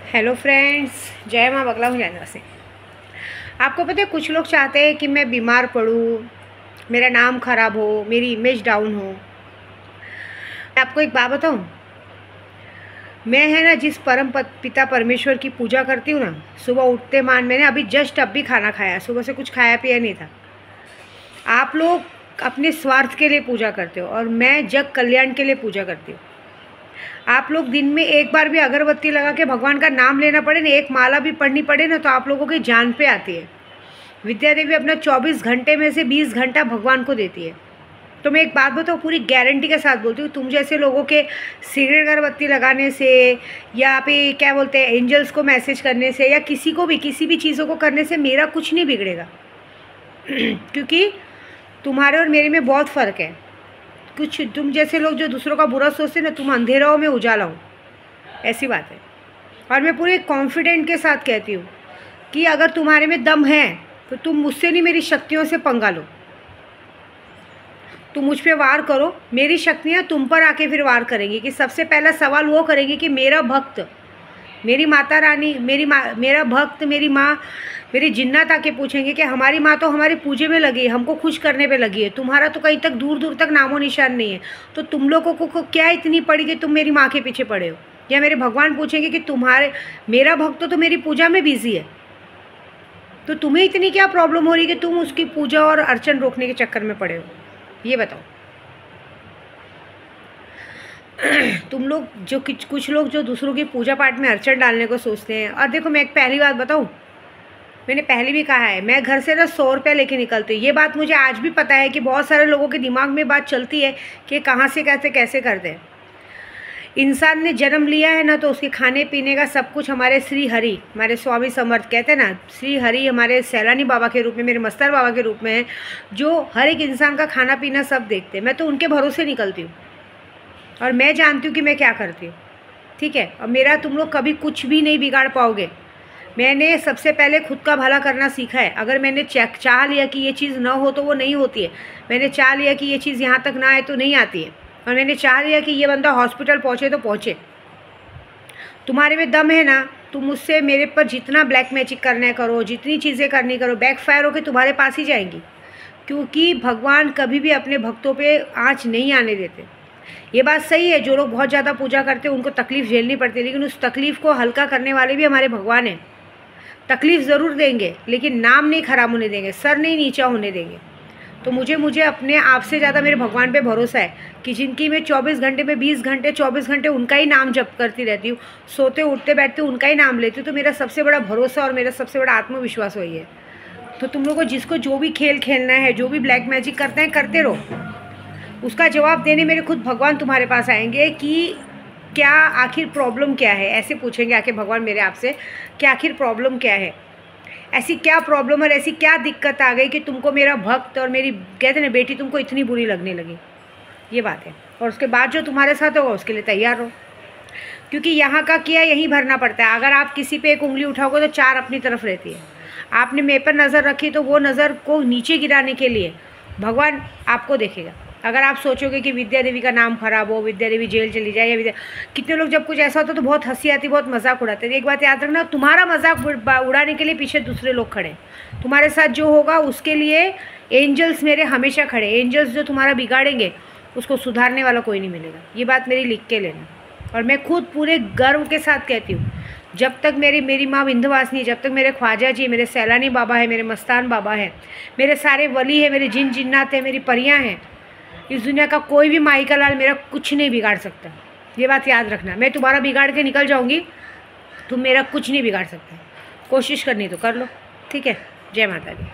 Hello friends, जय माँ बगला हुजैना से। आपको पता है कुछ लोग चाहते हैं कि मैं बीमार पड़ूँ, मेरा नाम ख़राब हो, मेरी इमेज डाउन हो। मैं आपको एक बात बताऊँ, मैं है ना जिस पिता परमेश्वर की पूजा करती हूँ ना, सुबह उठते मान मैंने अभी जस्ट अब भी खाना खाया, सुबह से कुछ खाया पिया नहीं था। आप लोग अपने स्वार्थ के लिए पूजा करते हो और मैं जग कल्याण के लिए पूजा करती हूँ। आप लोग दिन में एक बार भी अगरबत्ती लगा के भगवान का नाम लेना पड़े ना, एक माला भी पढ़नी पड़े ना, तो आप लोगों की जान पे आती है। विद्या देवी अपना 24 घंटे में से 20 घंटा भगवान को देती है। तो मैं एक बात बताऊँ, पूरी गारंटी के साथ बोलती हूँ, तुम जैसे लोगों के सिगरेट अगरबत्ती लगाने से या पे क्या बोलते हैं एंजल्स को मैसेज करने से या किसी को भी किसी भी चीज़ों को करने से मेरा कुछ नहीं बिगड़ेगा क्योंकि तुम्हारे और मेरे में बहुत फ़र्क है। कुछ तुम जैसे लोग जो दूसरों का बुरा सोचते ना, तुम अंधेरा हो मैं उजाला हूँ, ऐसी बात है। और मैं पूरे कॉन्फिडेंट के साथ कहती हूँ कि अगर तुम्हारे में दम है तो तुम मुझसे नहीं, मेरी शक्तियों से पंगा लो। तुम मुझ पे वार करो, मेरी शक्तियाँ तुम पर आके फिर वार करेंगी। कि सबसे पहला सवाल वो करेगी कि मेरा भक्त, मेरी माता रानी, मेरा भक्त, मेरी माँ, मेरी जिन्नात आके पूछेंगे कि हमारी माँ तो हमारे पूजे में लगी है, हमको खुश करने पे लगी है, तुम्हारा तो कहीं तक दूर दूर तक नामो निशान नहीं है, तो तुम लोगों को क्या इतनी पड़ी कि तुम मेरी माँ के पीछे पड़े हो। या मेरे भगवान पूछेंगे कि मेरा भक्त तो मेरी पूजा में बिजी है, तो तुम्हें इतनी क्या प्रॉब्लम हो रही है कि तुम उसकी पूजा और अर्चन रोकने के चक्कर में पड़े हो, ये बताओ। तुम लोग जो कुछ लोग जो दूसरों की पूजा पाठ में अर्चन डालने को सोचते हैं। और देखो, मैं एक पहली बात बताऊं, मैंने पहले भी कहा है, मैं घर से ना 100 रुपये लेके निकलती हूँ। ये बात मुझे आज भी पता है कि बहुत सारे लोगों के दिमाग में बात चलती है कि कहाँ से कैसे करते हैं। इंसान ने जन्म लिया है ना, तो उसके खाने पीने का सब कुछ हमारे श्री हरि, हमारे स्वामी समर्थ कहते हैं ना, श्री हरि हमारे सैलानी बाबा के रूप में, मेरे मस्तर बाबा के रूप में है, जो हर एक इंसान का खाना पीना सब देखते हैं। मैं तो उनके भरोसे निकलती हूँ और मैं जानती हूँ कि मैं क्या करती हूँ, ठीक है। और मेरा तुम लोग कभी कुछ भी नहीं बिगाड़ पाओगे। मैंने सबसे पहले खुद का भला करना सीखा है। अगर मैंने चाह लिया कि ये चीज़ ना हो तो वो नहीं होती है। मैंने चाह लिया कि ये चीज़ यहाँ तक ना आए तो नहीं आती है। और मैंने चाह लिया कि ये बंदा हॉस्पिटल पहुँचे तो पहुँचे। तुम्हारे में दम है ना, तुम मुझसे मेरे पर जितना ब्लैक मैजिक करना करो, जितनी चीज़ें करनी करो, बैकफायर होकर तुम्हारे पास ही जाएंगी। क्योंकि भगवान कभी भी अपने भक्तों पे आँच नहीं आने देते। ये बात सही है, जो लोग बहुत ज़्यादा पूजा करते हैं उनको तकलीफ़ झेलनी पड़ती है, लेकिन उस तकलीफ़ को हल्का करने वाले भी हमारे भगवान हैं। तकलीफ़ ज़रूर देंगे लेकिन नाम नहीं ख़राब होने देंगे, सर नहीं नीचा होने देंगे। तो मुझे अपने आप से ज़्यादा मेरे भगवान पे भरोसा है कि जिनकी मैं 24 घंटे में 20 घंटे 24 घंटे उनका ही नाम जप करती रहती हूँ, सोते उठते बैठते उनका ही नाम लेती हूँ। तो मेरा सबसे बड़ा भरोसा और मेरा सबसे बड़ा आत्मविश्वास वही है। तो तुम लोगों को जिसको जो भी खेल खेलना है, जो भी ब्लैक मैजिक करते हैं करते रहो, उसका जवाब देने मेरे खुद भगवान तुम्हारे पास आएंगे कि क्या आखिर प्रॉब्लम क्या है। ऐसे पूछेंगे आके भगवान मेरे आपसे कि आखिर प्रॉब्लम क्या है, ऐसी क्या प्रॉब्लम और ऐसी क्या दिक्कत आ गई कि तुमको मेरा भक्त और मेरी कहते ना बेटी तुमको इतनी बुरी लगने लगी। ये बात है। और उसके बाद जो तुम्हारे साथ होगा उसके लिए तैयार रहो, क्योंकि यहाँ का किया यहीं भरना पड़ता है। अगर आप किसी पे एक उंगली उठाओगे तो 4 अपनी तरफ रहती है। आपने मेरे पर नज़र रखी तो वो नज़र को नीचे गिराने के लिए भगवान आपको देखेगा। अगर आप सोचोगे कि विद्या देवी का नाम खराब हो, विद्या देवी जेल चली जाए, या कितने लोग जब कुछ ऐसा होता तो बहुत हंसी आती, बहुत मजाक उड़ाते थे। एक बात याद रखना, तुम्हारा मजाक उड़ाने के लिए पीछे दूसरे लोग खड़े। तुम्हारे साथ जो होगा उसके लिए एंजल्स मेरे हमेशा खड़े। एंजल्स जो तुम्हारा बिगाड़ेंगे उसको सुधारने वाला कोई नहीं मिलेगा। ये बात मेरी लिख के लेना। और मैं खुद पूरे गर्व के साथ कहती हूँ, जब तक मेरी माँ विंध्यवासिनी, जब तक मेरे ख्वाजा जी, मेरे सैलानी बाबा है, मेरे मस्तान बाबा है, मेरे सारे वली है, मेरे जिन जिन्नात है, मेरी परियाँ हैं, इस दुनिया का कोई भी माई का लाल मेरा कुछ नहीं बिगाड़ सकता। ये बात याद रखना। मैं तुम्हारा बिगाड़ के निकल जाऊंगी, तुम मेरा कुछ नहीं बिगाड़ सकते। कोशिश करनी तो कर लो, ठीक है। जय माता दी।